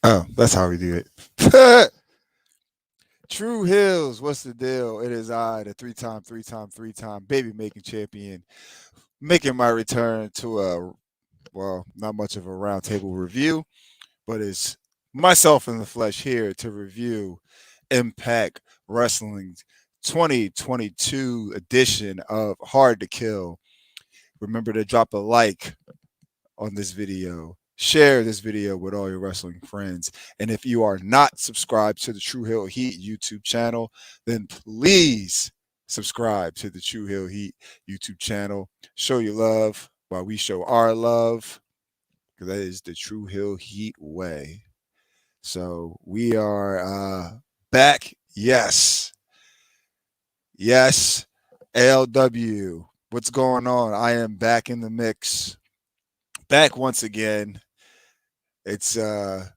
Oh, that's how we do it. True Hills, what's the deal? It is I, the three-time baby making champion, making my return to not much of a roundtable review, but it's myself in the flesh here to review Impact Wrestling's 2022 edition of Hard to Kill. Remember to drop a like on this video. Share this video with all your wrestling friends. And if you are not subscribed to the True Hill Heat YouTube channel, then please subscribe to the True Hill Heat YouTube channel. Show your love while we show our love, because that is the True Hill Heat way. So we are back. Yes. Yes. LW. What's going on? I am back in the mix. Back once again. It's the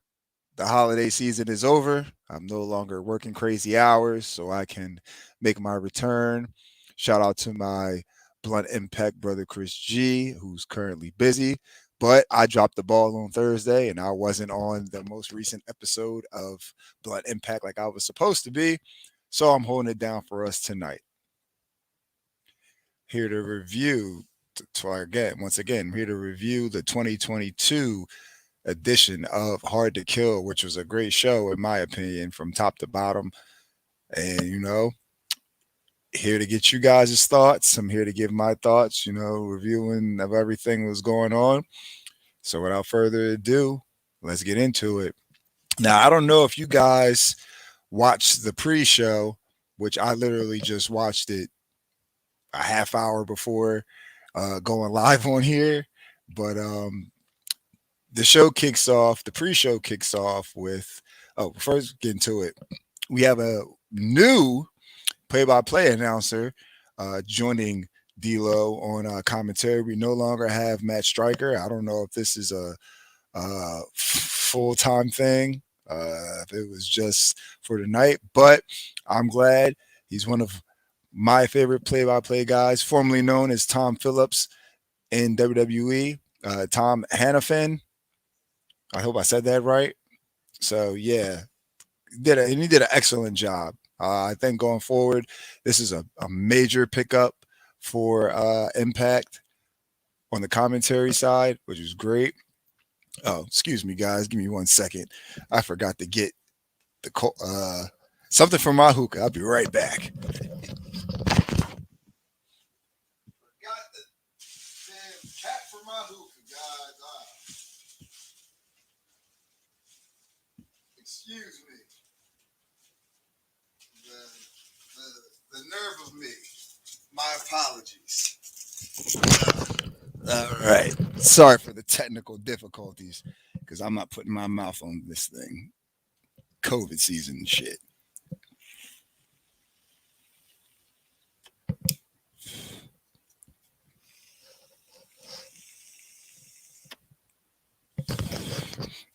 holiday season is over. I'm no longer working crazy hours, so I can make my return. Shout out to my Blunt Impact brother Chris G, who's currently busy. But I dropped the ball on Thursday, and I wasn't on the most recent episode of Blunt Impact like I was supposed to be. So I'm holding it down for us tonight. Here to review, once again, I'm here to review the 2022 edition of Hard to Kill, which was a great show, in my opinion, from top to bottom. And, here to get you guys' thoughts. I'm here to give my thoughts, reviewing of everything that was going on. So without further ado, let's get into it. Now, I don't know if you guys watched the pre show, which I literally just watched it a half hour before going live on here. But the show kicks off, the pre-show kicks off with, first get into it. We have a new play-by-play announcer joining D'Lo on commentary. We no longer have Matt Stryker. I don't know if this is a full-time thing, if it was just for tonight, but I'm glad. He's one of my favorite play-by-play guys, formerly known as Tom Phillips in WWE. Tom Hannafin. I hope I said that right. So yeah, he did an excellent job. I think going forward, this is a major pickup for Impact on the commentary side, which is great. Oh, excuse me, guys. Give me 1 second. I forgot to get something from my hookah. I'll be right back. Got the damn cat for my hookah, guys. Excuse me. The nerve of me. My apologies. All right. Sorry for the technical difficulties, because I'm not putting my mouth on this thing. COVID season and shit.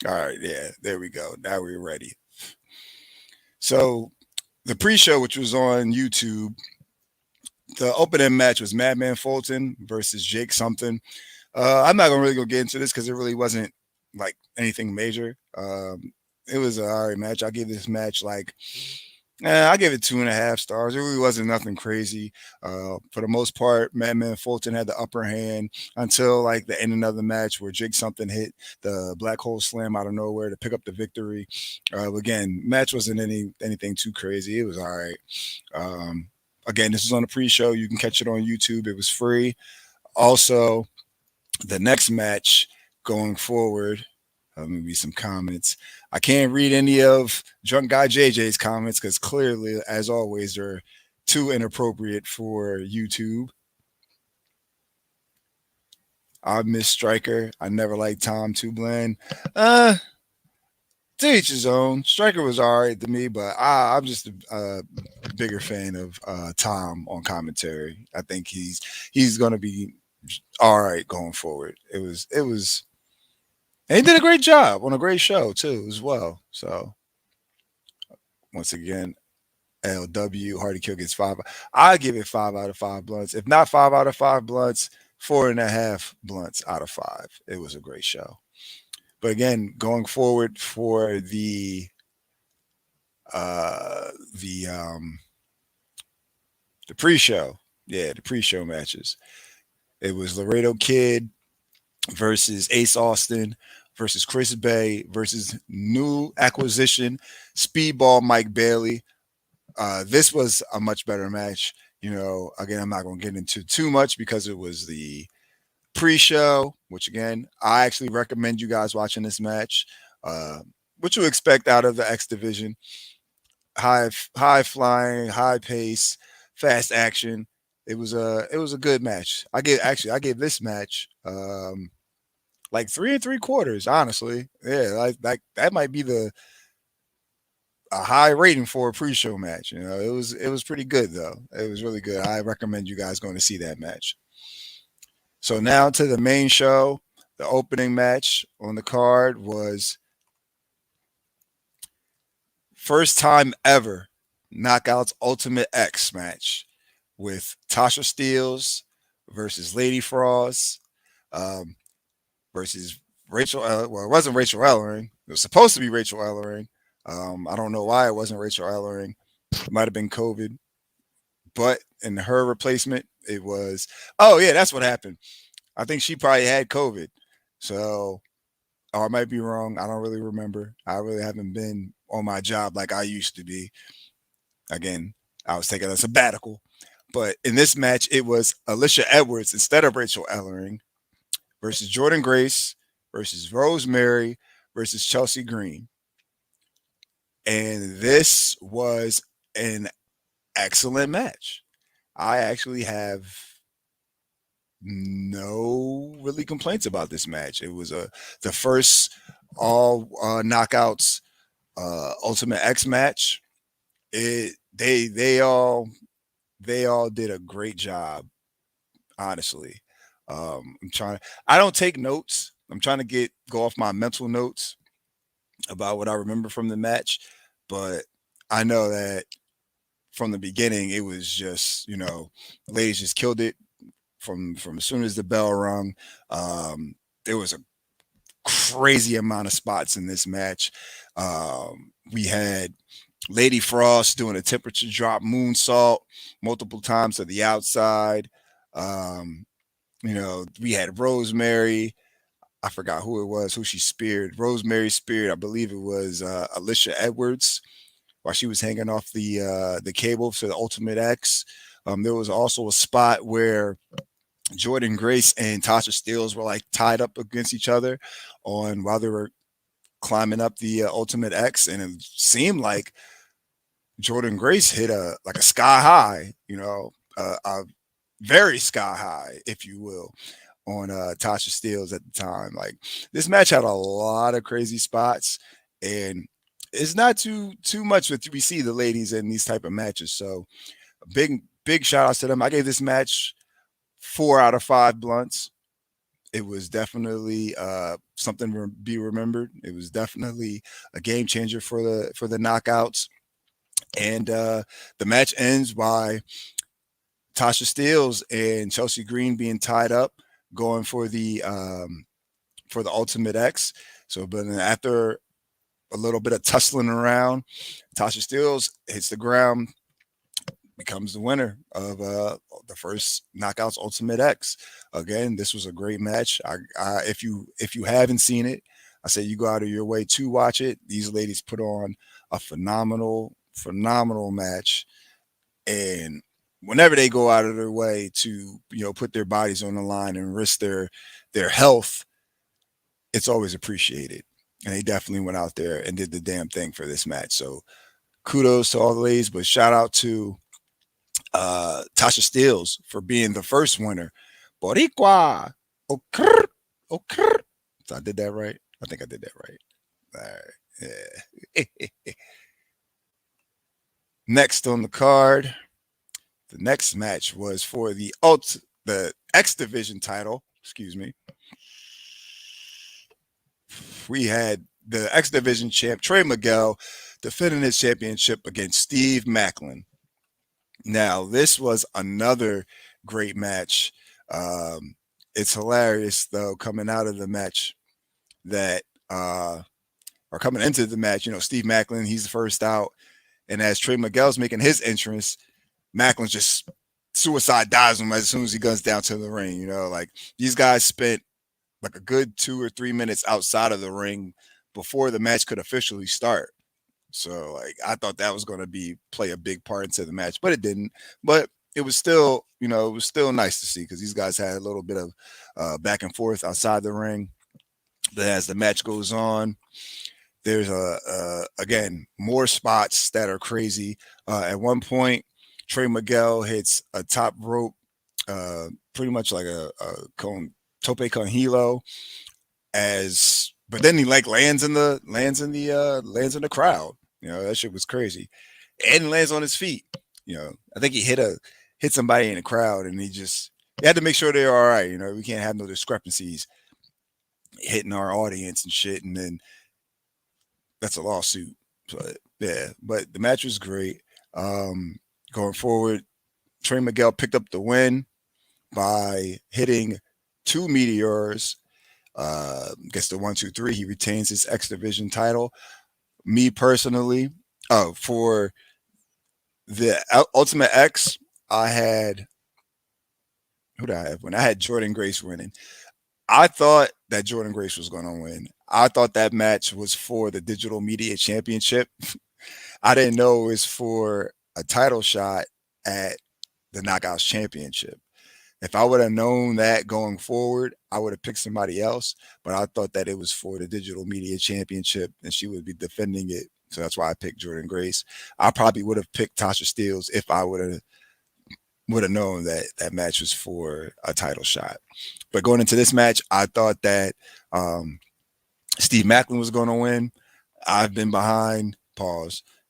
All right, yeah, there we go. Now we're ready. So the pre-show, which was on YouTube, the opening match was Madman Fulton versus Jake something. I'm not gonna really go get into this because it really wasn't like anything major. It was an alright match. I gave this match like I gave it 2.5 stars. It really wasn't nothing crazy. For the most part, Madman Fulton had the upper hand until like the ending of the match where Jake something hit the black hole slam out of nowhere to pick up the victory. Again, match wasn't anything too crazy. It was all right. Again, this is on the pre-show. You can catch it on YouTube. It was free. Also, the next match going forward. Let me read some comments. I can't read any of Drunk Guy JJ's comments because clearly, as always, they're too inappropriate for YouTube. I miss Striker. I never liked Tom Too Bland. To each his own. Striker was all right to me, but I'm just a bigger fan of Tom on commentary. I think he's going to be all right going forward. And he did a great job on a great show too, as well. So once again, LW Hardy Kill gets 5. I give it 5 out of 5 blunts. If not 5 out of 5 blunts, 4.5 blunts out of 5. It was a great show. But again, going forward for the the pre-show, yeah, the pre-show matches. It was Laredo Kid versus Ace Austin versus Chris Bay versus new acquisition Speedball Mike Bailey. This was a much better match. Again, I'm not going to get into too much because it was the pre-show, which again, I actually recommend you guys watching this match. Uh, what you expect out of the X division: high flying, high pace, fast action. It was a good match. I gave this match like 3 3/4. Honestly, yeah, like that might be the a high rating for a pre-show match. It was pretty good though. It was really good. I recommend you guys going to see that match. So now to the main show. The opening match on the card was first time ever Knockouts Ultimate X match with Tasha Steeles versus Lady Frost um, versus Rachel. Well, it wasn't Rachel Ellering. It was supposed to be Rachel Ellering. I don't know why it wasn't Rachel Ellering. It might have been COVID. But in her replacement, it was. Oh yeah, that's what happened. I think she probably had COVID. So, or I might be wrong. I don't really remember. I really haven't been on my job like I used to be. Again, I was taking a sabbatical. But in this match, it was Alicia Edwards instead of Rachel Ellering versus Jordan Grace versus Rosemary versus Chelsea Green. And this was an excellent match. I actually have no really complaints about this match. It was the first all knockouts Ultimate X match. It they all did a great job. Honestly, I'm trying. I don't take notes. I'm trying to go off my mental notes about what I remember from the match, but I know that from the beginning it was just ladies just killed it from as soon as the bell rung. There was a crazy amount of spots in this match. We had Lady Frost doing a temperature drop moonsault multiple times to the outside. Um, we had Rosemary. I forgot who it was, who she speared. Rosemary speared, I believe it was Alicia Edwards, while she was hanging off the cable for the Ultimate X. There was also a spot where Jordan Grace and Tasha Steeles were like tied up against each other on while they were climbing up the Ultimate X, and it seemed like Jordan Grace hit a sky high, a very sky high, if you will, on Tasha Steeles at the time. Like this match had a lot of crazy spots, and it's not too much that we see the ladies in these type of matches. So big shout outs to them. I gave this match 4 out of 5 blunts. It was definitely something to be remembered. It was definitely a game changer for the knockouts. And the match ends by Tasha Steeles and Chelsea Green being tied up, going for the Ultimate X. So, but then after a little bit of tussling around, Tasha Steeles hits the ground, becomes the winner of the first Knockouts Ultimate X. Again, this was a great match. If you haven't seen it, I say you go out of your way to watch it. These ladies put on a phenomenal match, and whenever they go out of their way to put their bodies on the line and risk their health, it's always appreciated. And they definitely went out there and did the damn thing for this match. So kudos to all the ladies, but shout out to Tasha Steeles for being the first winner. Boricua. Okay. Okay. So I did that right. I think I did that right. All right. Yeah. Next on the card, the next match was for the X Division title. Excuse me. We had the X Division champ Trey Miguel defending his championship against Steve Macklin. Now, this was another great match. It's hilarious, though, coming out of the match that or coming into the match, Steve Macklin, he's the first out. And as Trey Miguel's making his entrance, Macklin's just suicide dives him as soon as he guns down to the ring. Like these guys spent like a good 2 or 3 minutes outside of the ring before the match could officially start. So like I thought that was going to play a big part into the match, but it didn't. But it was still, nice to see because these guys had a little bit of back and forth outside the ring. But as the match goes on, there's again more spots that are crazy. At one point, Trey Miguel hits a top rope, pretty much like a tope con hilo, but then he like lands in the crowd. That shit was crazy, and lands on his feet. I think he hit somebody in the crowd, and he had to make sure they're all right. We can't have no discrepancies hitting our audience and shit, and then that's a lawsuit. But yeah, but the match was great. Going forward, Trey Miguel picked up the win by hitting 2 meteors. Gets the 1, 2, 3. He retains his X Division title. Me personally, for the Ultimate X, I had who did I have when I had Jordan Grace winning. I thought that Jordan Grace was going to win. I thought that match was for the Digital Media Championship. I didn't know it was for a title shot at the Knockouts Championship. If I would have known that going forward, I would have picked somebody else. But I thought that it was for the Digital Media Championship, and she would be defending it. So that's why I picked Jordan Grace. I probably would have picked Tasha Steelz if I would have known that that match was for a title shot. But going into this match, I thought that Steve Macklin was going to win. I've been behind,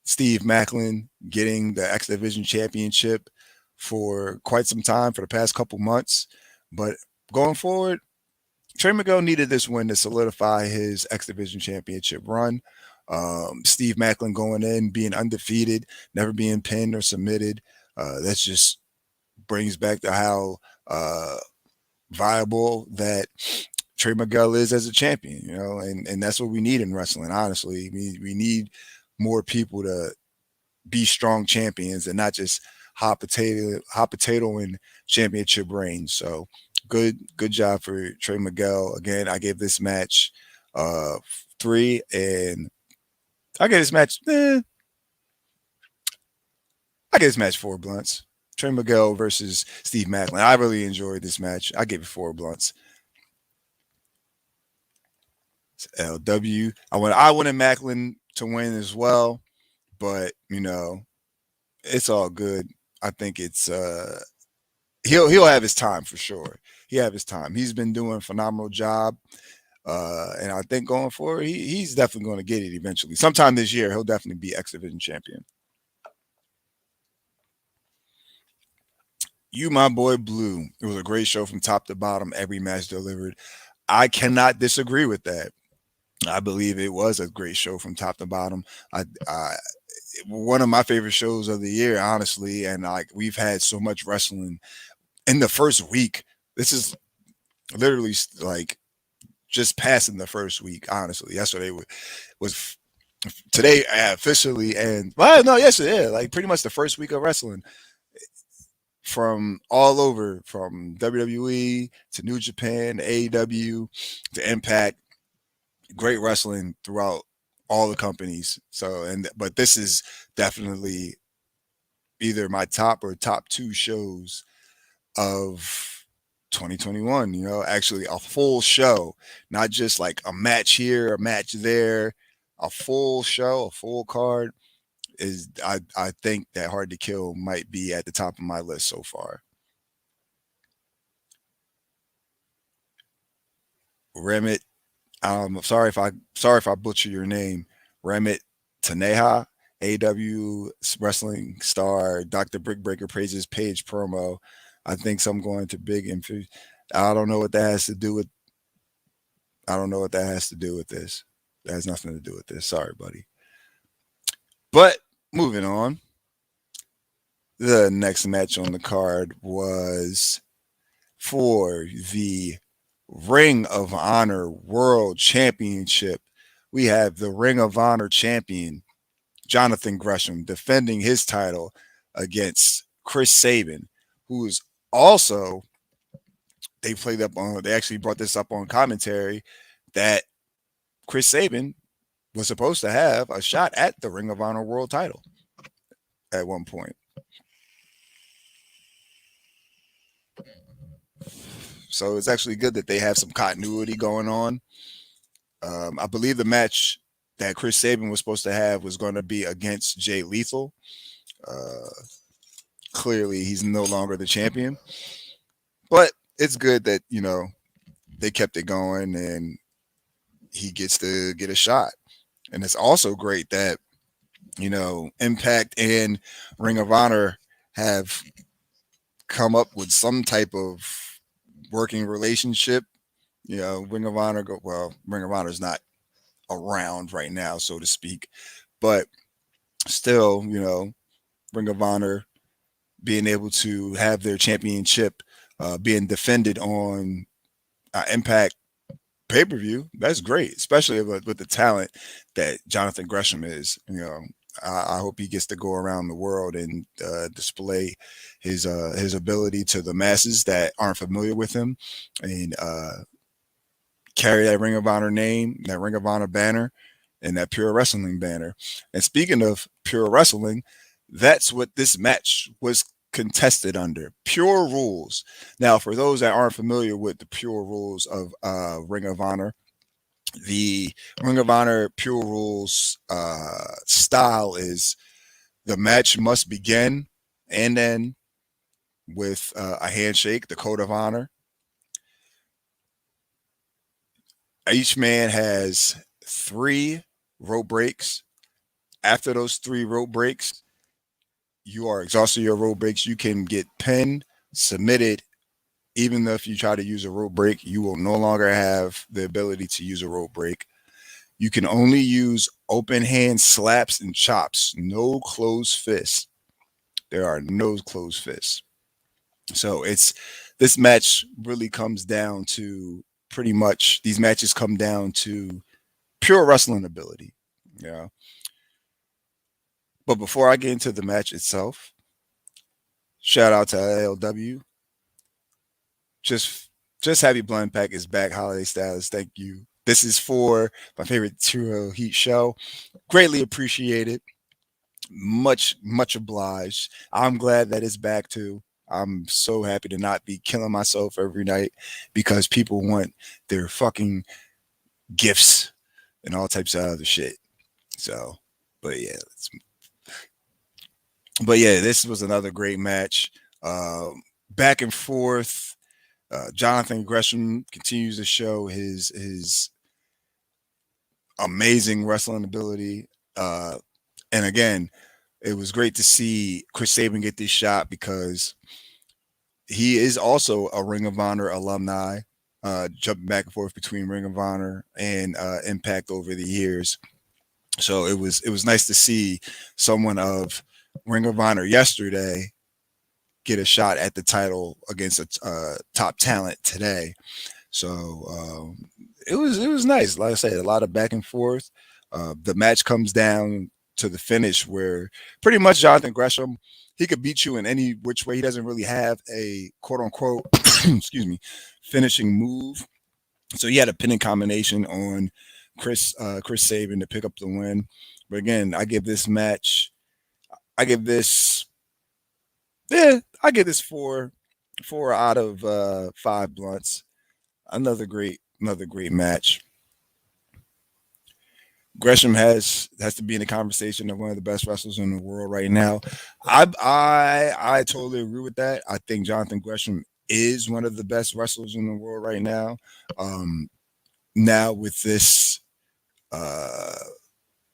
Steve Macklin getting the X Division Championship for quite some time, for the past couple months. But going forward, Trey Miguel needed this win to solidify his X Division Championship run. Steve Macklin going in, being undefeated, never being pinned or submitted. That's just brings back to how viable that Trey Miguel is as a champion, and that's what we need in wrestling. Honestly, we need more people to be strong champions and not just hot potato and championship reigns. So good job for Trey Miguel. Again, I gave this match 3, and I gave this match 4 blunts. Trey Miguel versus Steve Macklin. I really enjoyed this match. I gave it 4 blunts. It's LW. I wanted Macklin to win as well, but it's all good. I think it's he'll have his time for sure. He'll have his time. He's been doing a phenomenal job. And I think going forward, he's definitely going to get it eventually. Sometime this year, he'll definitely be X Division champion. You, my boy, Blue. It was a great show from top to bottom. Every match delivered. I cannot disagree with that. I believe it was a great show from top to bottom. One of my favorite shows of the year, honestly. And we've had so much wrestling in the first week. This is literally like just passing the first week. Honestly, that's what was today officially. And yesterday, like pretty much the first week of wrestling. From all over, from WWE to New Japan to AEW to Impact, great wrestling throughout all the companies. But this is definitely either my top 2 shows of 2021. Actually a full show, not just like a match here, a match there, a full show, a full card. I think that Hard to Kill might be at the top of my list so far. Remit, sorry if I butcher your name. Remit Taneha, AW wrestling star, Dr. Brickbreaker praises page promo. I think I'm going to big and I don't know what that has to do with. I don't know what that has to do with this. That has nothing to do with this. Sorry, buddy. But moving on, the next match on the card was for the Ring of Honor World Championship. we have the Ring of Honor champion, Jonathan Gresham, defending his title against Chris Sabin, who is also, they actually brought this up on commentary that Chris Sabin was supposed to have a shot at the Ring of Honor world title at one point. So it's actually good that they have some continuity going on. I believe the match that Chris Sabin was supposed to have was going to be against Jay Lethal. Uh, Clearly, he's no longer the champion, but it's good that they kept it going and he gets to get a shot. And it's also great that Impact and Ring of Honor have come up with some type of working relationship. Ring of Honor Ring of Honor is not around right now, so to speak, but still, Ring of Honor being able to have their championship being defended on Impact pay-per-view, that's great, especially with the talent that Jonathan Gresham is. I hope he gets to go around the world and display his ability to the masses that aren't familiar with him, and carry that Ring of Honor name, that Ring of Honor banner, and that Pure Wrestling banner. And speaking of Pure Wrestling, that's what this match was contested under. Pure rules. Now, for those that aren't familiar with the pure rules of Ring of Honor, the Ring of Honor pure rules style is the match must begin and end with a handshake, the code of honor. Each man has 3 rope breaks. After those 3 rope breaks, you are exhausted your rope breaks. You can get pinned, submitted. Even though if you try to use a rope break, you will no longer have the ability to use a rope break. You can only use open hand slaps and chops, no closed fists. There are no closed fists. So this match really comes down to pretty much, these matches come down to pure wrestling ability. Yeah. But before I get into the match itself, shout out to LLW. Just Happy Blunt Pack is back, holiday status. Thank you. This is for my favorite True Heat show. Greatly appreciated. Much obliged. I'm glad that it's back too. I'm so happy to not be killing myself every night because people want their fucking gifts and all types of other shit. So, but yeah, this was another great match. Back and forth. Jonathan Gresham continues to show his amazing wrestling ability. And again, it was great to see Chris Sabin get this shot because he is also a Ring of Honor alumni, jumping back and forth between Ring of Honor and Impact over the years. So it was nice to see someone of Ring of Honor yesterday get a shot at the title against a top talent today. So it was nice. Like I said, a lot of back and forth. The match comes down to the finish where pretty much Jonathan Gresham, he could beat you in any which way. He doesn't really have a quote unquote excuse me, finishing move. So he had a pinning combination on Chris Sabin to pick up the win. But again, I give this 4 out of 5 blunts. Another great match. Gresham has to be in the conversation of one of the best wrestlers in the world right now. I totally agree with that. I think Jonathan Gresham is one of the best wrestlers in the world right now. Now with this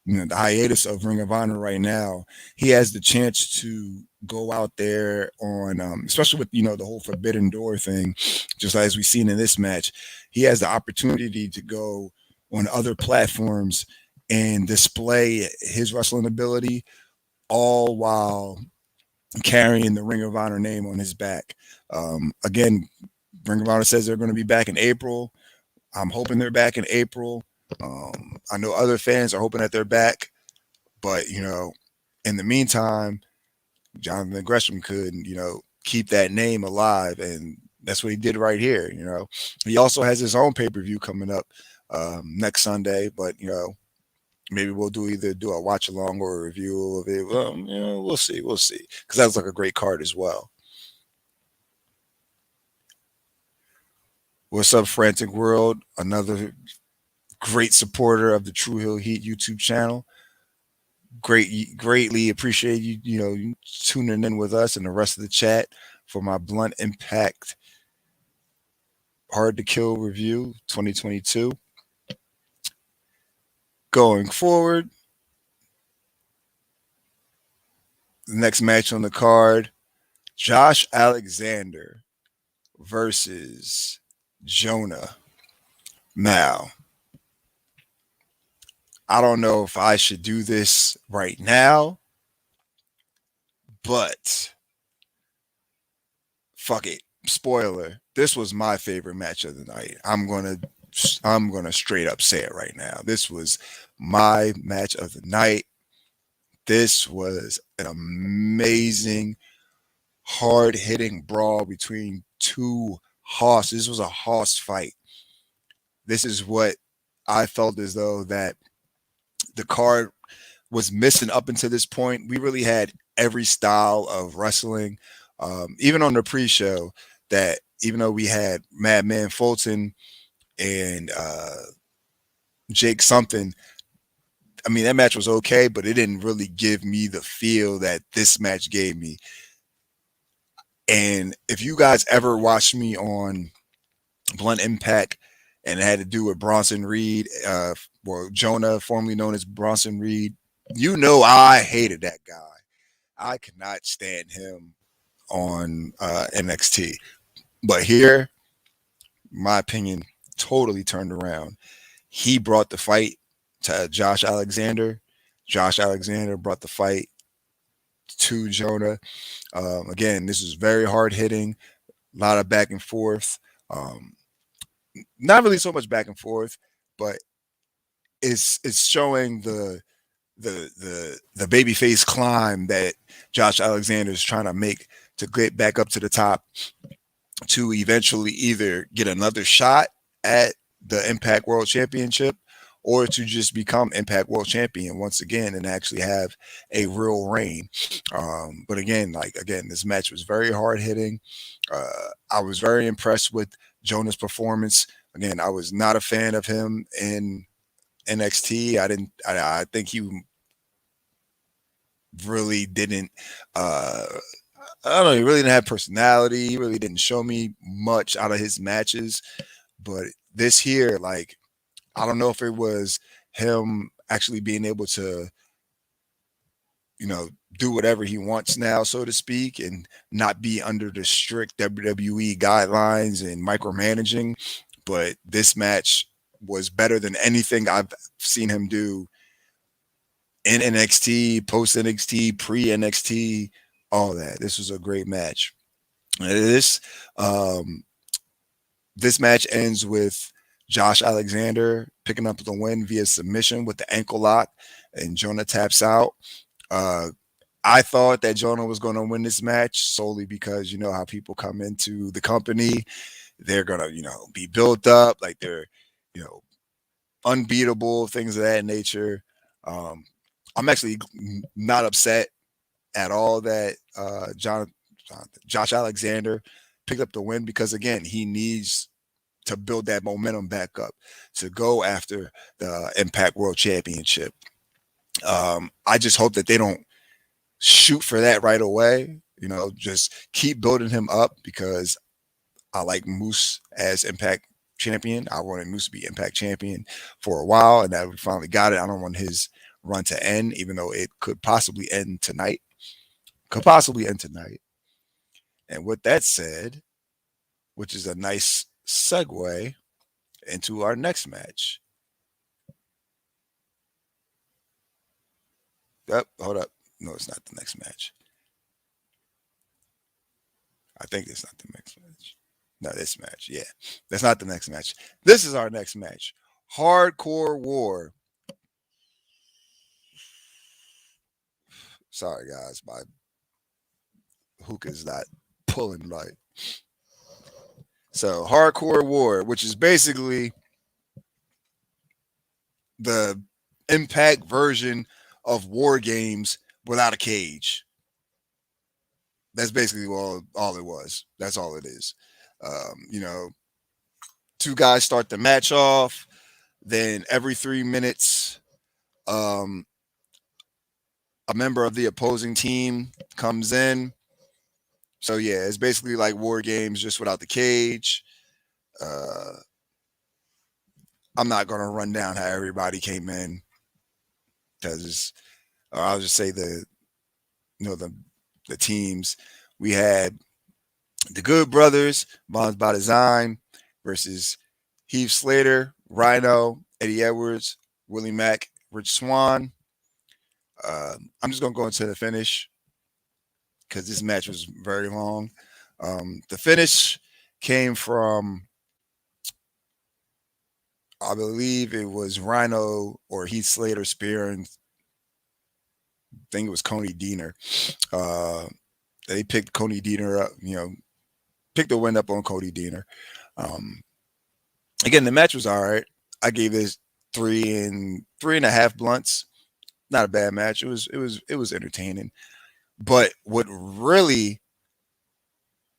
the hiatus of Ring of Honor right now, he has the chance to go out there on, especially with the whole Forbidden Door thing, just as we've seen in this match. He has the opportunity to go on other platforms and display his wrestling ability, all while carrying the Ring of Honor name on his back. Again, Ring of Honor says they're going to be back in April. I'm hoping they're back in April. I know other fans are hoping that they're back, but in the meantime, Jonathan Gresham could keep that name alive, and that's what he did right here. He also has his own pay per view coming up next Sunday, but maybe we'll either do a watch along or a review of it. Well, we'll see, because that's like a great card as well. What's up, Frantic World? Another great supporter of the True Hill Heat YouTube channel. Greatly appreciate you tuning in with us and the rest of the chat for my Blunt Impact Hard to Kill review 2022. Going forward, the next match on the card, Josh Alexander versus Jonah Mal. I don't know if I should do this right now, but fuck it. Spoiler. This was my favorite match of the night. I'm gonna straight up say it right now. This was my match of the night. This was an amazing, hard hitting brawl between two Hoss. This was a Hoss fight. This is what I felt as though that the card was missing up until this point. We really had every style of wrestling, even on the pre-show. That even though we had Madman Fulton and Jake something, I mean that match was okay, but it didn't really give me the feel that this match gave me. And if you guys ever watched me on Blunt Impact and it had to do with Bronson Reed, or Jonah, formerly known as Bronson Reed, I hated that guy. I could not stand him on NXT. But here, my opinion totally turned around. He brought the fight to Josh Alexander. Josh Alexander brought the fight to Jonah. Again, this is very hard hitting, a lot of back and forth. Not really so much back and forth, but it's showing the babyface climb that Josh Alexander is trying to make to get back up to the top, to eventually either get another shot at the Impact World Championship or to just become Impact World Champion once again and actually have a real reign. But again, this match was very hard hitting. I was very impressed with Jonah's performance. Again, I was not a fan of him in NXT. I think he really didn't. I don't know. He really didn't have personality. He really didn't show me much out of his matches. But this here, like, I don't know if it was him actually being able to, do whatever he wants now, so to speak, and not be under the strict WWE guidelines and micromanaging. But this match was better than anything I've seen him do in NXT, post NXT, pre NXT, all that. This was a great match. This this match ends with Josh Alexander picking up the win via submission with the ankle lock, and Jonah taps out. I thought that Jonah was going to win this match solely because you know how people come into the company. They're going to, be built up like they're, you know, unbeatable, things of that nature. I'm actually not upset at all that Josh Alexander picked up the win because, again, he needs to build that momentum back up to go after the Impact World Championship. I just hope that they don't shoot for that right away. Just keep building him up because I like Moose as Impact champion. I wanted Moose to be Impact champion for a while, and that we finally got it. I don't want his run to end, even though it could possibly end tonight. And with that said, which is a nice segue into our next match. Hold up. No, it's not the next match. I think it's not the next match. No, this match. Yeah, that's not the next match. This is our next match. Hardcore War. Sorry, guys, my hookah is not pulling right. So, Hardcore War, which is basically the Impact version of War Games without a cage. That's basically all it was. That's all it is. You know, two guys start the match off. Then every 3 minutes, um, a member of the opposing team comes in. So yeah, it's basically like War Games just without the cage. Uh, I'm not gonna run down how everybody came in because I'll just say the teams we had the Good Brothers, Bonds by Design versus Heath Slater, Rhino, Eddie Edwards, Willie Mack, Rich Swann. I'm just gonna go into the finish because this match was very long. The finish came from, I believe it was Rhino or Heath Slater spearing. I think it was Coney Diener. Uh, they picked Coney Diener up. Picked the win up on Cody Diener. Um, Again, the match was all right. I gave this 3.5 blunts. Not a bad match. It was entertaining. But what really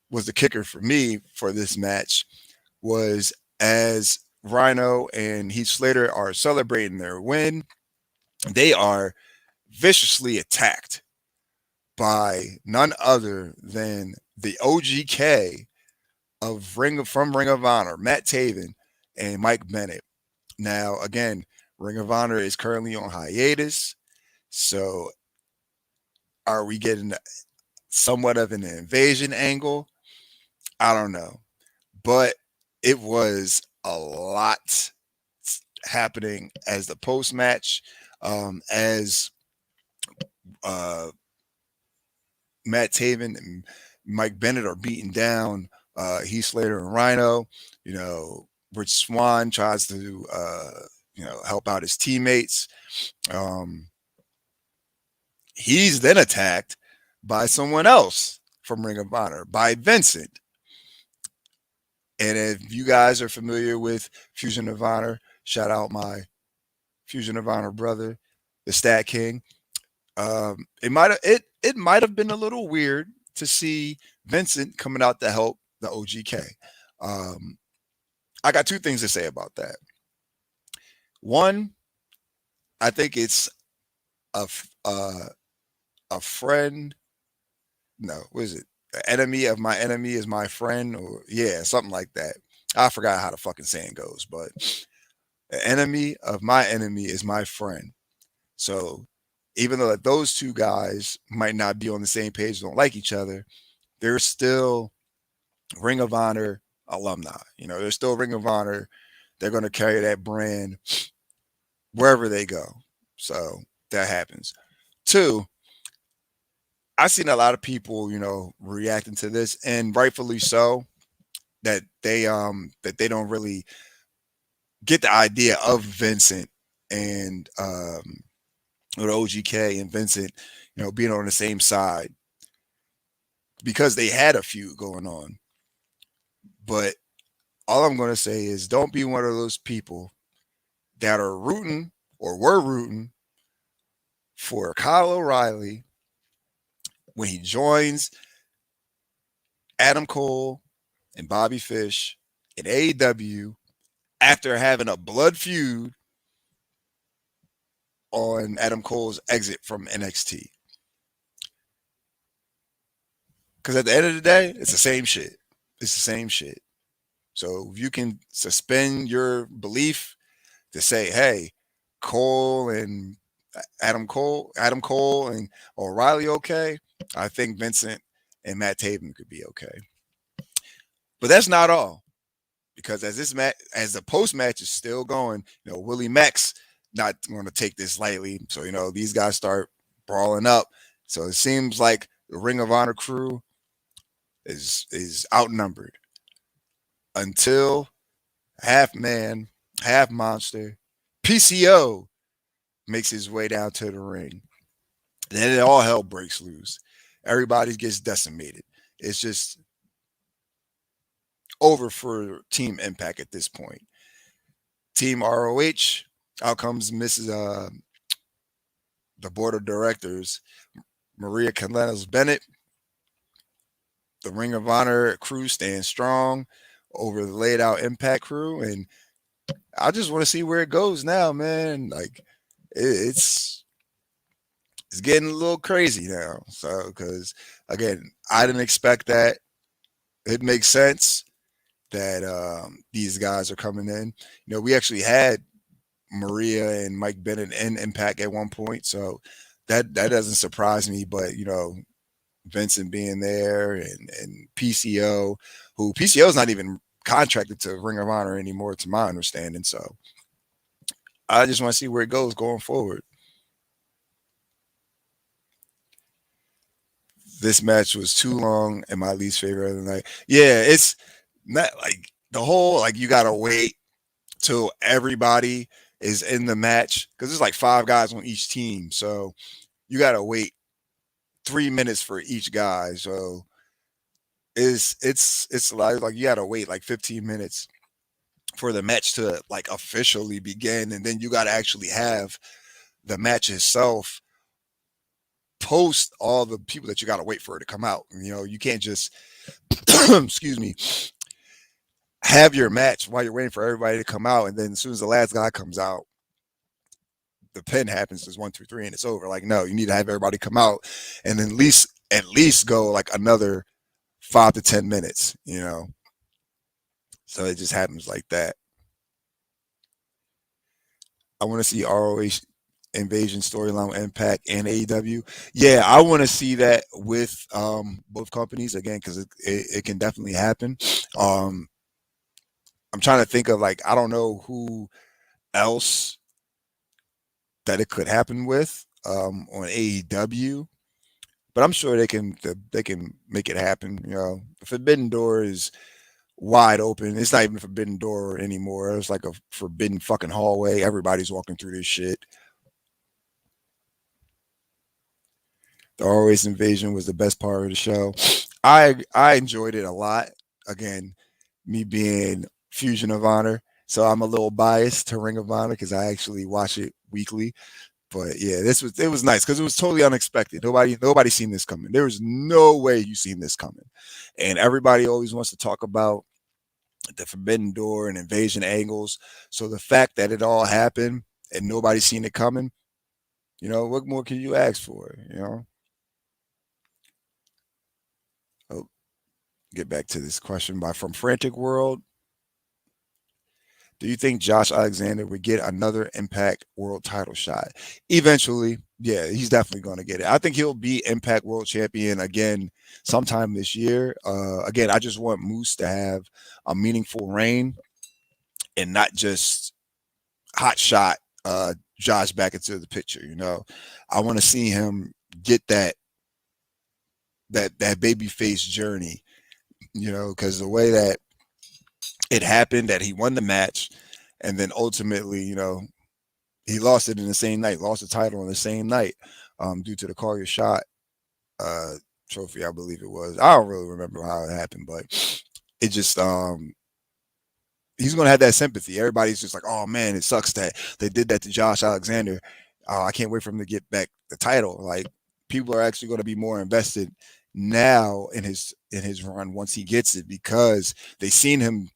was the kicker for me for this match was as Rhino and Heath Slater are celebrating their win, they are viciously attacked by none other than the OGK from Ring of Honor, Matt Taven and Mike Bennett. Now, again, Ring of Honor is currently on hiatus, so are we getting somewhat of an invasion angle? I don't know, but it was a lot happening as the post match, as uh, Matt Taven and Mike Bennett are beating down Heath Slater and Rhino. Rich Swann tries to help out his teammates. Um, he's then attacked by someone else from Ring of Honor, by Vincent. And if you guys are familiar with Fusion of Honor, shout out my Fusion of Honor brother, the Stat King. It might have been a little weird to see Vincent coming out to help the OGK. Um, I got two things to say about that. One, I think it's a a friend. No, what is it? The enemy of my enemy is my friend, or yeah, something like that. I forgot how the fucking saying goes, but the enemy of my enemy is my friend. So even though that those two guys might not be on the same page, don't like each other, they're still Ring of Honor alumni. They're still Ring of Honor. They're going to carry that brand wherever they go. So that happens. Two, I've seen a lot of people, reacting to this, and rightfully so, that they don't really get the idea of Vincent and or OGK and Vincent, being on the same side because they had a feud going on. But all I'm going to say is don't be one of those people that are rooting or were rooting for Kyle O'Reilly when he joins Adam Cole and Bobby Fish in AEW after having a blood feud on Adam Cole's exit from NXT. Because at the end of the day, it's the same shit. It's the same shit. So if you can suspend your belief to say, hey, Cole and Adam Cole and O'Reilly okay, I think Vincent and Matt Taven could be okay. But that's not all. Because as the post match is still going, Willie Mack's not going to take this lightly. So these guys start brawling up. So it seems like the Ring of Honor crew is outnumbered until Half Man half monster. PCO makes his way down to the ring. Then it all hell breaks loose. Everybody gets decimated. It's just over for Team Impact at this point. Team ROH, out comes Mrs. The board of directors, Maria Canellas Bennett. The Ring of Honor crew stands strong over the laid out Impact crew, and I just want to see where it goes now, man. Like it's it's getting a little crazy now. So because again, I didn't expect that. It makes sense that these guys are coming in. We actually had Maria and Mike Bennett in Impact at one point, so that doesn't surprise me. But Vincent being there and PCO, who PCO is not even contracted to Ring of Honor anymore, to my understanding. So I just want to see where it goes going forward. This match was too long and my least favorite of the night. Yeah, it's not like the whole like you gotta wait till everybody is in the match because there's like five guys on each team, so you gotta wait 3 minutes for each guy. So it's a lot. Like you gotta wait like 15 minutes for the match to like officially begin, and then you gotta actually have the match itself post all the people that you gotta wait for it to come out. You can't just excuse me, have your match while you're waiting for everybody to come out, and then as soon as the last guy comes out, the pin happens. There's 1, 2, 3, and it's over. Like, no, you need to have everybody come out, and then at least go like another 5 to 10 minutes. So it just happens like that. I want to see ROH Invasion storyline with Impact and AEW. Yeah, I want to see that with both companies again because it can definitely happen. Um, I'm trying to think of like I don't know who else that it could happen with on AEW, but I'm sure they can make it happen. The Forbidden Door is wide open. It's not even a forbidden door anymore. It's like a forbidden fucking hallway. Everybody's walking through this shit. The Always Invasion was the best part of the show. I enjoyed it a lot. Again, me being Fusion of Honor, so I'm a little biased to Ring of Honor because I actually watch it weekly. But yeah, it was nice because it was totally unexpected. Nobody seen this coming. There was no way you seen this coming, and everybody always wants to talk about the Forbidden Door and invasion angles. So the fact that it all happened and nobody seen it coming, what more can you ask for? Oh, get back to this question by from Frantic World. Do you think Josh Alexander would get another Impact World title shot? Eventually, yeah, he's definitely going to get it. I think he'll be Impact World Champion again sometime this year. Again, I just want Moose to have a meaningful reign and not just hot shot Josh back into the picture. I want to see him get that baby face journey. Because the way that it happened, that he won the match, and then ultimately, he lost it in the same night, lost the title in the same night, due to the Call Your Shot trophy, I believe it was. I don't really remember how it happened, but it just he's going to have that sympathy. Everybody's just like, oh man, it sucks that they did that to Josh Alexander. I can't wait for him to get back the title. Like people are actually going to be more invested now in his run once he gets it because they seen him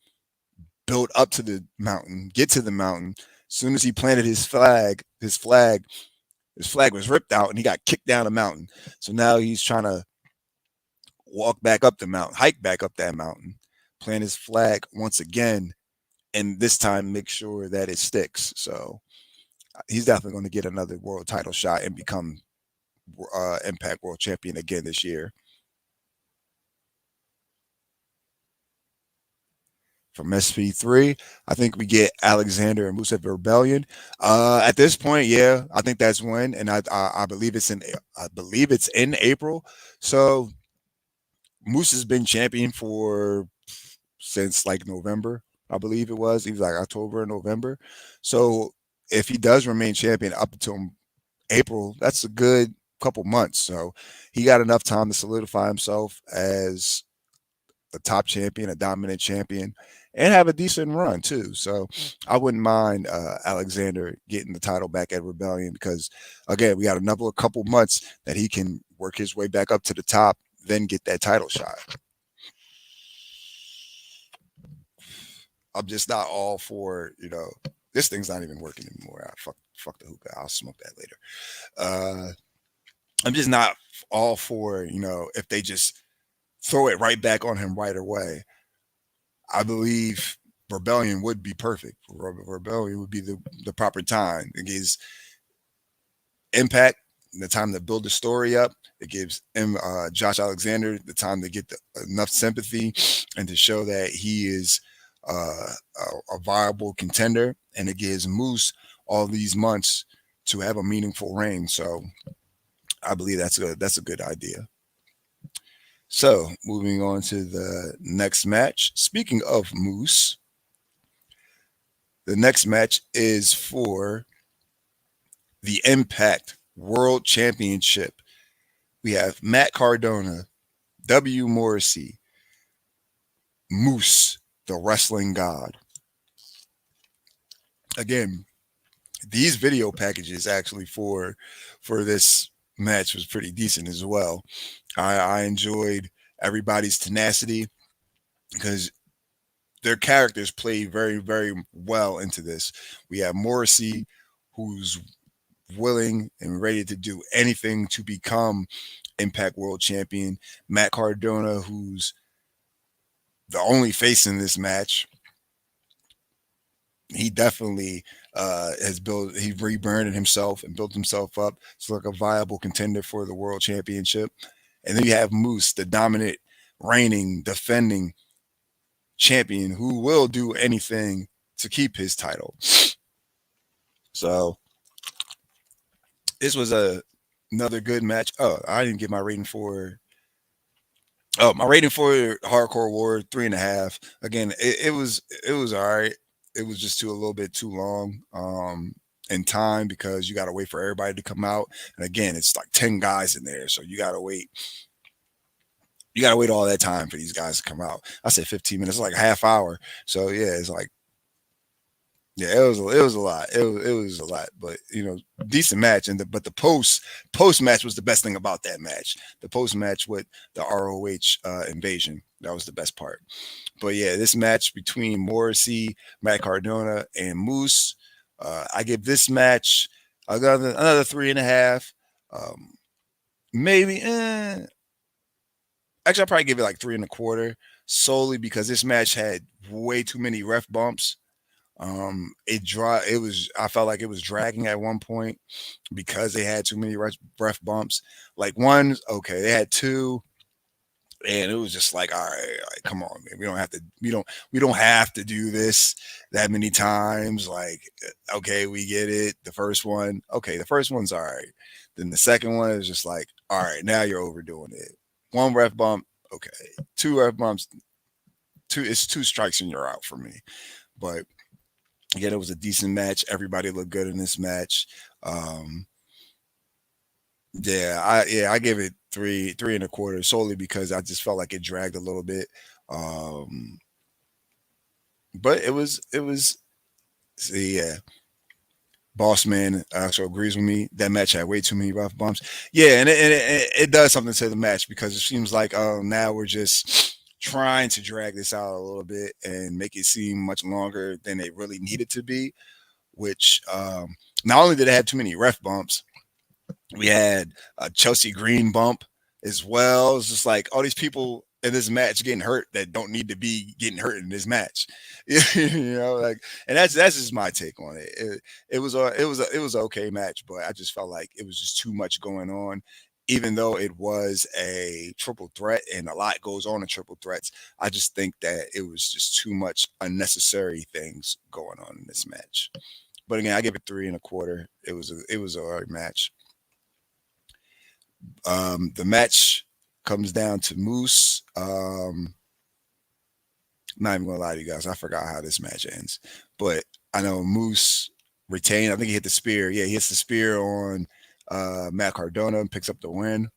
build up to the mountain, get to the mountain. As soon as he planted his flag was ripped out and he got kicked down the mountain. So now he's trying to walk back up the mountain, hike back up that mountain, plant his flag once again, and this time make sure that it sticks. So he's definitely going to get another world title shot and become Impact World Champion again this year. From SP3, I think we get Alexander and Musa Rebellion. At this point, yeah, I think that's when, and I believe it's in April. So Moose has been champion for since like November. I believe it was. He was like October or November. So if he does remain champion up until April, that's a good couple months. So he got enough time to solidify himself as a top champion, a dominant champion, and have a decent run too. So I wouldn't mind Alexander getting the title back at Rebellion because again, we got another couple months that he can work his way back up to the top, then get that title shot. I'm just not all for, this thing's not even working anymore. Fuck the hookah. I'll smoke that later. Uh, I'm just not all for, if they just throw it right back on him right away. I believe Rebellion would be perfect. Rebellion would be the proper time. It gives Impact the time to build the story up. It gives Josh Alexander the time to get enough sympathy and to show that he is a viable contender. And it gives Moose all these months to have a meaningful reign. So I believe that's a good idea. So moving on to the next match. Speaking of Moose, the next match is for the Impact World Championship. We have Matt Cardona, W. Morrissey, Moose, the wrestling god. Again, these video packages actually for this match was pretty decent as well. I enjoyed everybody's tenacity because their characters play very, very well into this. We have Morrissey, who's willing and ready to do anything to become Impact World Champion. Matt Cardona, who's the only face in this match. He definitely he rebranded himself and built himself up to look a viable contender for the World Championship. And then you have Moose, the dominant, reigning, defending champion who will do anything to keep his title. So this was another good match. Oh, I didn't get my rating for. Oh, my rating for Hardcore War 3.5. Again, it was all right. It was just a little bit too long in time because you got to wait for everybody to come out. And again, it's like 10 guys in there, so you got to wait. You got to wait all that time for these guys to come out. I said 15 minutes, like a half hour. So yeah, it's like yeah, it was a lot. It was a lot, but decent match. And but the post match was the best thing about that match. The post match with the ROH invasion, that was the best part. But yeah, this match between Morrissey, Matt Cardona, and Moose, I give this match another 3.5. Maybe. Actually, I'll probably give it like 3.25, solely because this match had way too many ref bumps. I felt like it was dragging at one point because they had too many ref bumps. Like one, okay, they had two, and it was just like, all right, come on, man. We don't have to do this that many times. Like, okay, we get it. The first one, okay, the first one's all right. Then the second one is just like, all right, now you're overdoing it. One ref bump, okay. Two ref bumps, it's two strikes and you're out for me. But again, it was a decent match. Everybody looked good in this match. I give it 3.25 solely because I just felt like it dragged a little bit. But it was yeah. Boss Man also agrees with me. That match had way too many rough bumps. Yeah, and it does something to the match because it seems like now we're just trying to drag this out a little bit and make it seem much longer than it really needed to be. Which not only did it have too many ref bumps, we had a Chelsea Green bump as well. It's just like all these people in this match getting hurt that don't need to be getting hurt in this match. Like, and that's just my take on it. It was an okay match, but I just felt like it was just too much going on. Even though it was a triple threat and a lot goes on in triple threats, I just think that it was just too much unnecessary things going on in this match. But again, I give it 3.25. It was a hard match. The match comes down to Moose not even gonna lie to you guys. I forgot how this match ends, but I know Moose retained. I think he hit the spear. Yeah, he hits the spear on Matt Cardona and picks up the win.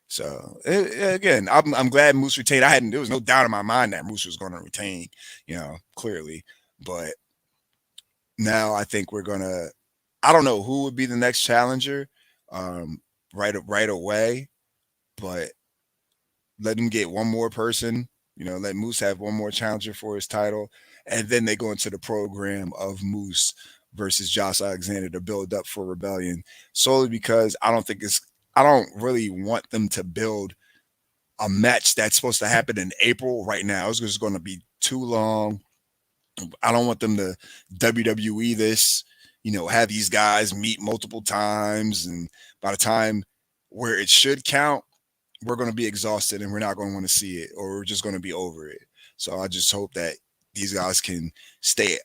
So again, I'm glad Moose retained. There was no doubt in my mind that Moose was going to retain, clearly. But now I think we're gonna. I don't know who would be the next challenger, um, right away, but let him get one more person. Let Moose have one more challenger for his title, and then they go into the program of Moose versus Josh Alexander to build up for Rebellion. Solely because I don't really want them to build a match that's supposed to happen in April right now. It's just going to be too long. I don't want them to WWE this, have these guys meet multiple times, and by the time where it should count, we're going to be exhausted and we're not going to want to see it, or we're just going to be over it. So I just hope that these guys can stay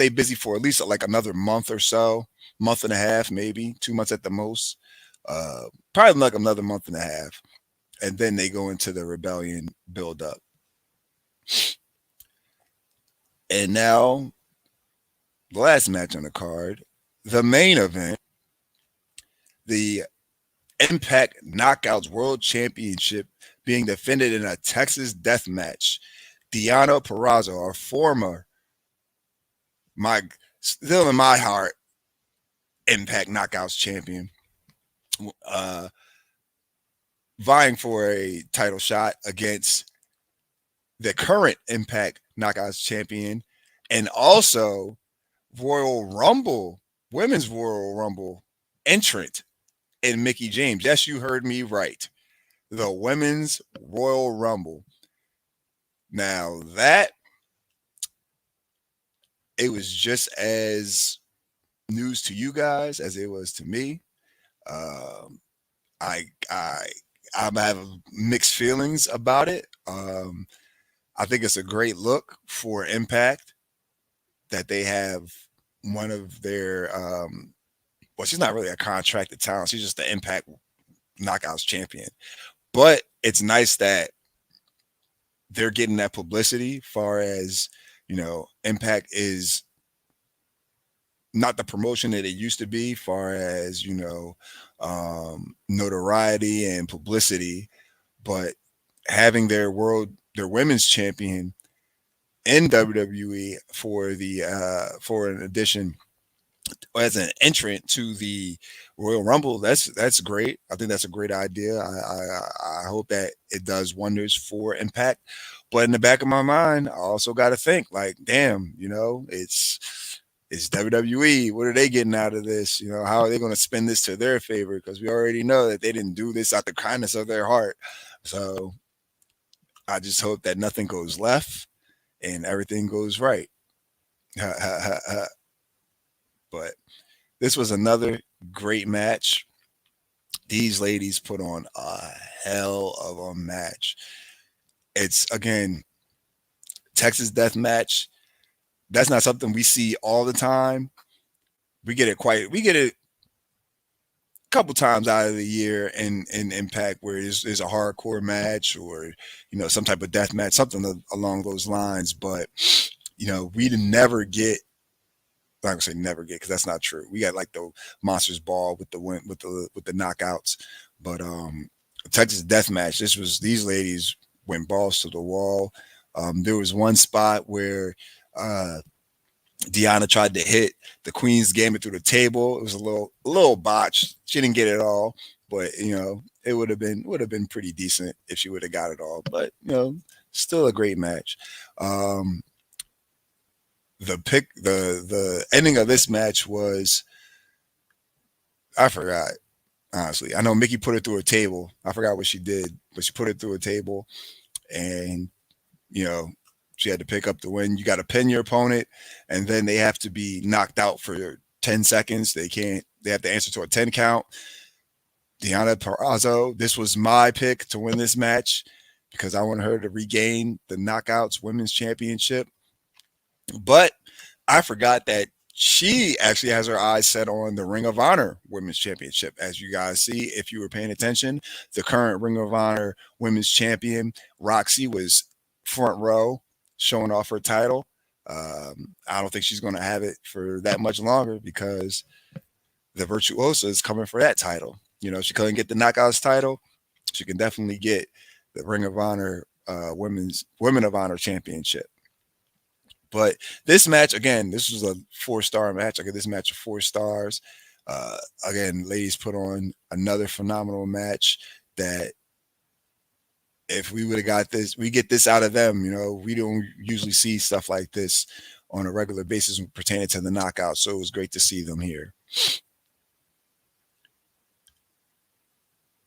busy for at least like another month or so, month and a half, maybe 2 months at the most. Probably like another month and a half, and then they go into the Rebellion build up. And now, the last match on the card, the main event, the Impact Knockouts World Championship being defended in a Texas death match. Deonna Purrazzo, our former, still in my heart, Impact Knockouts champion, vying for a title shot against the current Impact Knockouts champion, and also Women's Royal Rumble entrant in Mickie James. Yes, you heard me right. The Women's Royal Rumble. Now it was just as news to you guys as it was to me. I have mixed feelings about it. I think it's a great look for Impact that they have one of their well, she's not really a contracted talent. She's just the Impact Knockouts champion. But it's nice that they're getting that publicity, far as Impact is not the promotion that it used to be, far as notoriety and publicity, but having their women's champion in WWE for an addition as an entrant to the Royal Rumble. That's great. I think that's a great idea. I hope that it does wonders for Impact. But in the back of my mind, I also got to think like, damn, it's WWE. What are they getting out of this? How are they going to spin this to their favor? Because we already know that they didn't do this out the kindness of their heart. So I just hope that nothing goes left and everything goes right. But this was another great match. These ladies put on a hell of a match. It's, again, Texas death match. That's not something we see all the time. We get it a couple times out of the year in Impact where there's a hardcore match or some type of death match, something along those lines. But we never get. I'm not gonna say never get because that's not true. We got like the Monsters Ball with the knockouts, but Texas death match. These ladies went balls to the wall. There was one spot where Deonna tried to hit the Queen's Gambit through the table. It was a little botch. She didn't get it all, but it would have been pretty decent if she would have got it all. But still a great match. The ending of this match was, I forgot, honestly. I know Mickie put it through a table. I forgot what she did, but she put it through a table, and she had to pick up the win. You got to pin your opponent, and then they have to be knocked out for 10 seconds. They have to answer to a 10 count. Deonna Purrazzo, this was my pick to win this match because I want her to regain the Knockouts Women's Championship. But I forgot that she actually has her eyes set on the Ring of Honor Women's Championship. As you guys see, if you were paying attention, the current Ring of Honor Women's Champion, Roxy, was front row showing off her title. I don't think she's going to have it for that much longer because the Virtuosa is coming for that title. She couldn't get the Knockouts title. She can definitely get the Ring of Honor Women of Honor Championship. But this match, again, this was a 4-star match. I give this match 4 stars. Again, ladies put on another phenomenal match that if we would have got this, we get this out of them. We don't usually see stuff like this on a regular basis pertaining to the knockout. So it was great to see them here.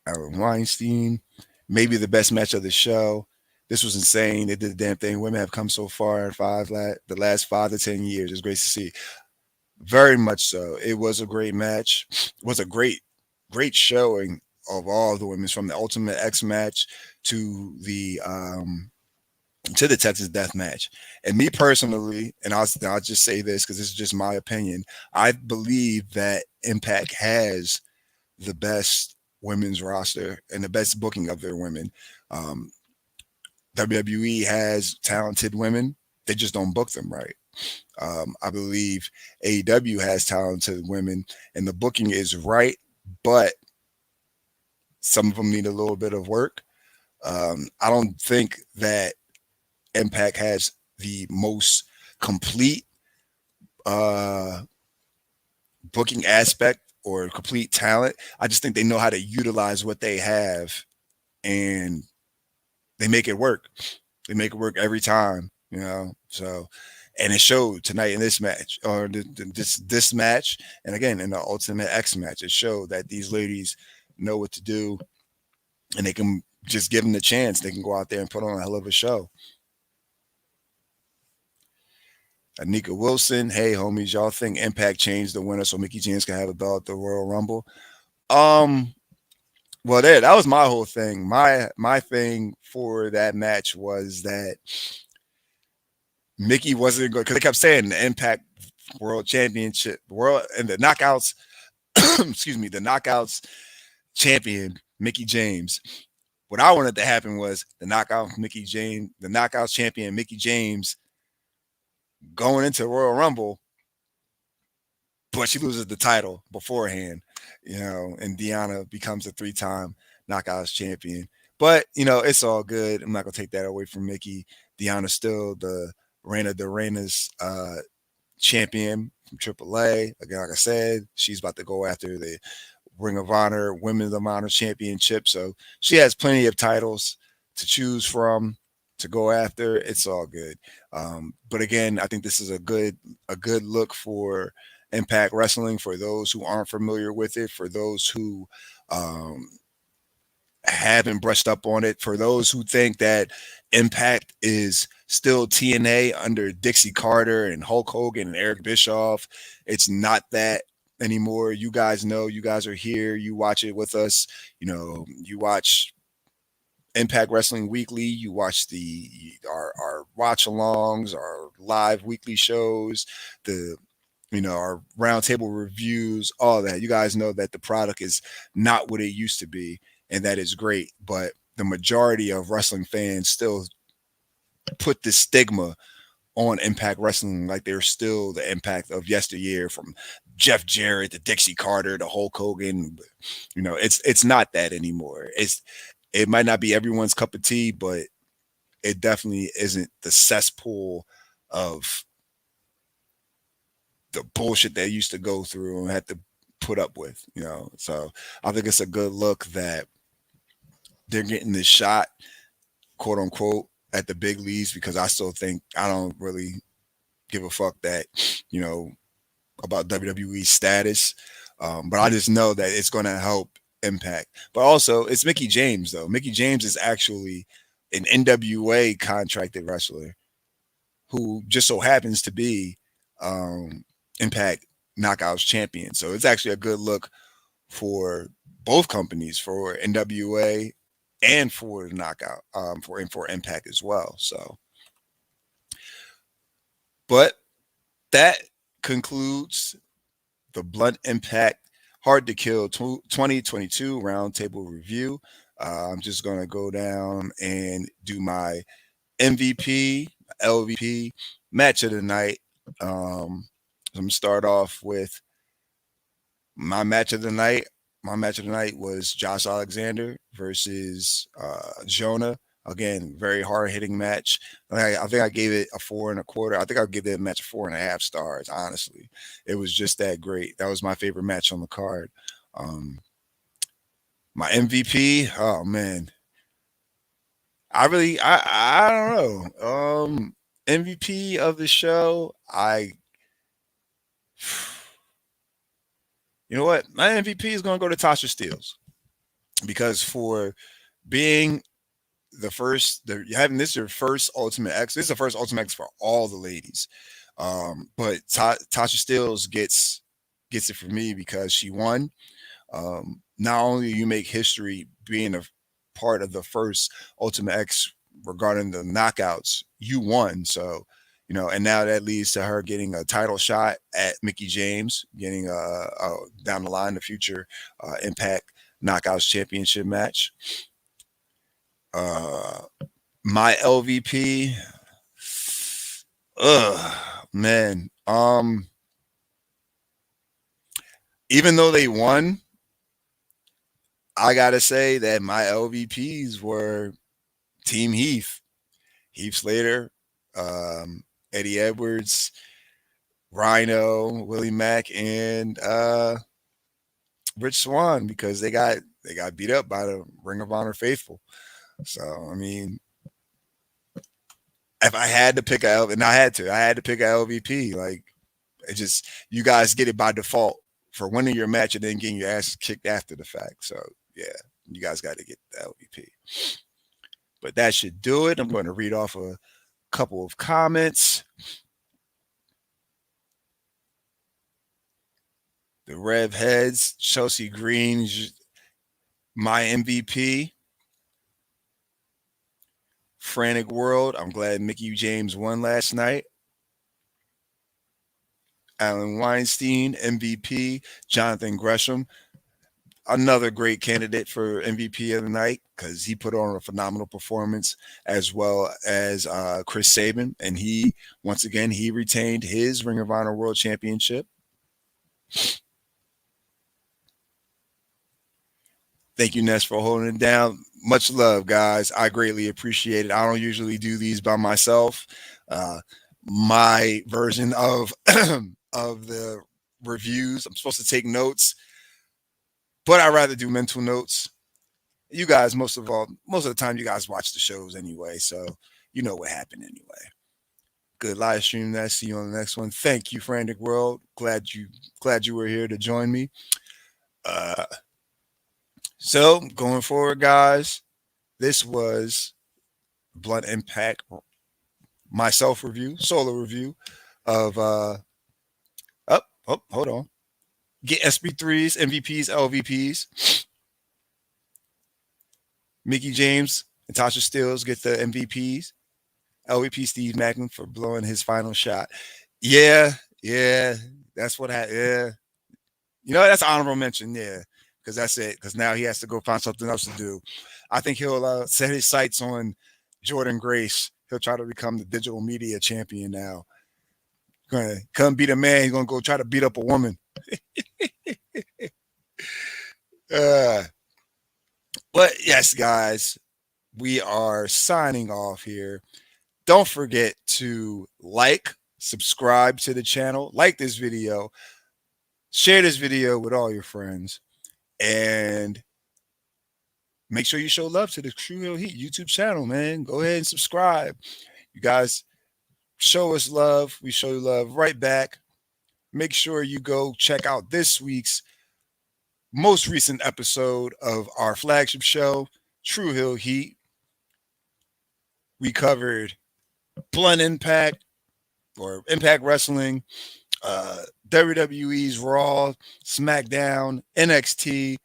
Aaron Weinstein, maybe the best match of the show. This was insane. They did the damn thing. Women have come so far in the last 5 to 10 years. It's great to see. Very much so. It was a great match. It was a great showing of all the women, from the Ultimate X match to the Texas Death Match. And me personally, and I'll just say this because this is just my opinion, I believe that Impact has the best women's roster and the best booking of their women. WWE has talented women. They just don't book them right. I believe AEW has talented women and the booking is right, but some of them need a little bit of work. I don't think that Impact has the most complete booking aspect or complete talent. I just think they know how to utilize what they have and they make it work. They make it work every time, So, and it showed tonight in this match, or this match, and again in the Ultimate X match, it showed that these ladies know what to do, and they can just give them the chance. They can go out there and put on a hell of a show. Anika Wilson, hey homies, y'all think Impact changed the winner so Mickie James can have a belt at the Royal Rumble? Well, that was my whole thing. My thing for that match was that Mickie wasn't good because they kept saying the Impact World Championship, and the Knockouts, excuse me, the Knockouts champion Mickie James. What I wanted to happen was the Knockouts champion Mickie James going into Royal Rumble, but she loses the title beforehand, and Deonna becomes a 3-time Knockouts champion. But, it's all good. I'm not going to take that away from Mickie. Deonna's still the Reina de Reinas champion from AAA. Again, like I said, she's about to go after the Ring of Honor, Women's of Honor Championship. So she has plenty of titles to choose from, to go after. It's all good. But again, I think this is a good look for Impact Wrestling, for those who aren't familiar with it, for those who haven't brushed up on it, for those who think that Impact is still TNA under Dixie Carter and Hulk Hogan and Eric Bischoff. It's not that anymore. You guys know, you guys are here, you watch it with us, you watch Impact Wrestling Weekly, you watch our watch alongs, our live weekly shows, our roundtable reviews, all that. You guys know that the product is not what it used to be, and that is great. But the majority of wrestling fans still put this stigma on Impact Wrestling like they're still the Impact of yesteryear, from Jeff Jarrett to Dixie Carter to Hulk Hogan. It's not that anymore. It might not be everyone's cup of tea, but it definitely isn't the cesspool of the bullshit they used to go through and had to put up with, So I think it's a good look that they're getting this shot, quote unquote, at the big leagues, because I still think I don't really give a fuck that, about WWE's status. But I just know that it's going to help Impact. But also, it's Mickie James, though. Mickie James is actually an NWA contracted wrestler who just so happens to be Impact Knockouts champion. So it's actually a good look for both companies, for NWA and for the Knockout, for Impact as well. So, but that concludes the Blunt Impact Hard to Kill 2022 Roundtable Review. I'm just going to go down and do my MVP, LVP match of the night. I'm gonna start off with my match of the night. My match of the night was Josh Alexander versus Jonah. Again, very hard hitting match. I think I gave it a 4.25. I think I'll give that match 4.5 stars. Honestly, it was just that great. That was my favorite match on the card. Um, my MVP. Oh man, I don't know. MVP of the show. You know what? My MVP is going to go to Tasha Steeles because for being having this your first Ultimate X. This is the first Ultimate X for all the ladies. But Tasha Steeles gets it for me because she won. Not only do you make history being a part of the first Ultimate X regarding the knockouts, you won. So, and now that leads to her getting a title shot at Mickie James, getting down the line the future Impact Knockouts Championship match. Uh, my LVP, man. Even though they won, I gotta say that my LVPs were Team Heath Slater, Eddie Edwards, Rhino, Willie Mack, and Rich Swann because they got beat up by the Ring of Honor faithful. So I mean, if I had to pick I had to pick a LVP. Like it just you guys get it by default for winning your match and then getting your ass kicked after the fact. So yeah, you guys got to get the LVP. But that should do it. I'm going to read off a couple of comments. The Rev Heads, Chelsea Green, my MVP. Frantic World, I'm glad Mickie James won last night. Alan Weinstein, MVP. Jonathan Gresham, another great candidate for MVP of the night because he put on a phenomenal performance, as well as Chris Sabin. And he, once again, he retained his Ring of Honor World Championship. Thank you, Ness, for holding it down. Much love, guys. I greatly appreciate it. I don't usually do these by myself. My version of of the reviews, I'm supposed to take notes, but I rather do mental notes. You guys, most of the time, you guys watch the shows anyway, so you know what happened anyway. Good live stream. Ness. See you on the next one. Thank you, Frantic World. Glad you were here to join me. So going forward, guys, this was Blunt Impact, my self review, solo review of hold on. Get SB3s, MVPs, LVPs. Mickie James and Tasha Steeles get the MVPs. LVP Steve Macklin for blowing his final shot. Yeah, that's what happened. Yeah. That's honorable mention, yeah. Because that's it. Because now he has to go find something else to do. I think he'll set his sights on Jordan Grace. He'll try to become the digital media champion now. Gonna come beat a man. He's gonna go try to beat up a woman. But yes, guys, we are signing off here. Don't forget to subscribe to the channel, like this video, share this video with all your friends, and make sure you show love to the True Hill Heat YouTube channel, man. Go ahead and subscribe. You guys show us love. We show you love right back. Make sure you go check out this week's most recent episode of our flagship show, True Hill Heat. We covered Blunt Impact or Impact Wrestling, WWE's Raw, SmackDown, NXT,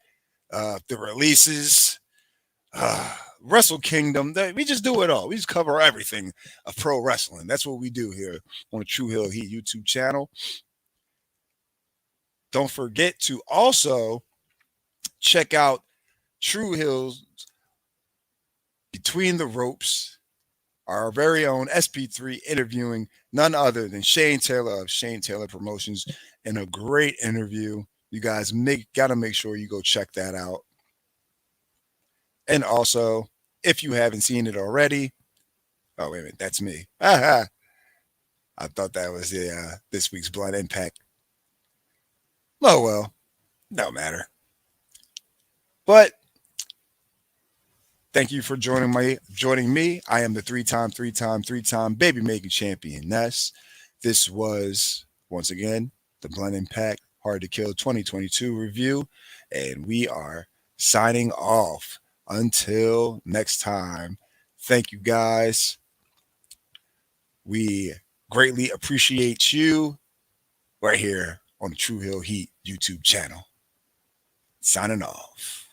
the releases, Wrestle Kingdom. We just do it all. We just cover everything of pro wrestling. That's what we do here on the True Hill Heat YouTube channel. Don't forget to also check out True Hill's Between the Ropes, our very own SP3 interviewing none other than Shane Taylor of Shane Taylor Promotions in a great interview. You guys gotta make sure you go check that out. And also, if you haven't seen it already, oh wait a minute, that's me. I thought that was the this week's Blunt Impact. Oh well, no matter. But thank you for joining me. I am the three-time baby making champion, Ness. This was once again the Blunt Impact Hard to Kill 2022 review, and we are signing off. Until next time, thank you guys. We greatly appreciate you right here on the True Hill Heat YouTube channel. Signing off.